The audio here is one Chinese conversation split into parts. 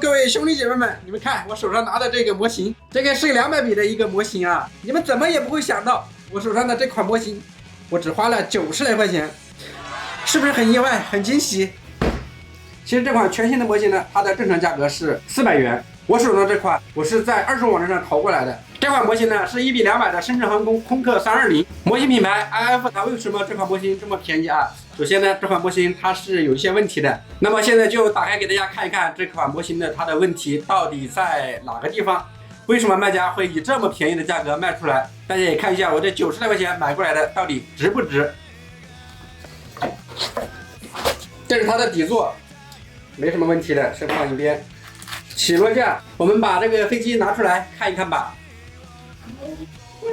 各位兄弟姐妹们，你们看我手上拿的这个模型，这个是200米的一个模型啊，你们怎么也不会想到，我手上的这款模型，我只花了90来块钱，是不是很意外，很惊喜？其实这款全新的模型呢，它的正常价格是400元。我手上这款，我是在二手网站上淘过来的。这款模型呢是1比200的深圳航空空客320，模型品牌 IF。它为什么这款模型这么便宜啊？首先呢，这款模型它是有一些问题的。那么现在就打开给大家看一看这款模型的它的问题到底在哪个地方？为什么卖家会以这么便宜的价格卖出来？大家也看一下我这90来块钱买过来的到底值不值？这是它的底座，没什么问题的，先放一边。起落架，我们把这个飞机拿出来看一看吧。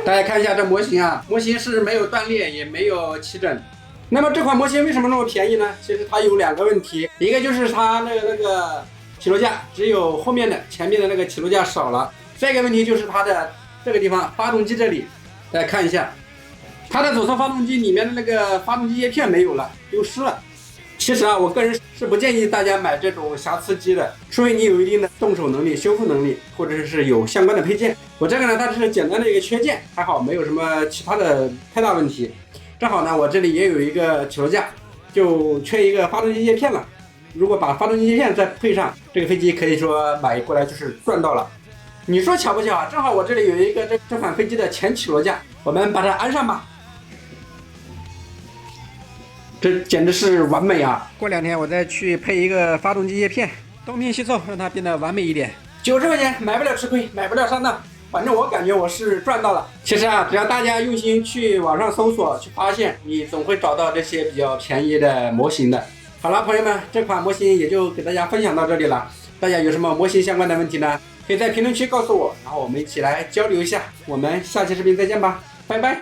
大家看一下这模型啊，模型是没有断裂，也没有起枕。那么这款模型为什么那么便宜呢？其实它有2个问题，一个就是它那个起落架只有后面的，前面的那个起落架少了。再一个问题就是它的这个地方，发动机这里，大家看一下，它的左侧发动机里面的那个发动机叶片没有了，丢失了。其实啊，我个人是不建议大家买这种瑕疵机的，除非你有一定的动手能力、修复能力，或者是有相关的配件。我这个呢，它是简单的一个缺件，还好没有什么其他的太大问题。正好呢，我这里也有一个起落架，就缺一个发动机叶片了。如果把发动机叶片再配上，这个飞机可以说买过来就是赚到了。你说巧不巧啊？正好我这里有一个这款飞机的前起落架，我们把它安上吧。这简直是完美啊！过2天我再去配一个发动机叶片，东拼西凑让它变得完美一点。90块钱买不了吃亏，买不了上当，反正我感觉我是赚到了。其实啊，只要大家用心去网上搜索，去发现，你总会找到这些比较便宜的模型的。好了，朋友们，这款模型也就给大家分享到这里了。大家有什么模型相关的问题呢？可以在评论区告诉我，然后我们一起来交流一下。我们下期视频再见吧，拜拜。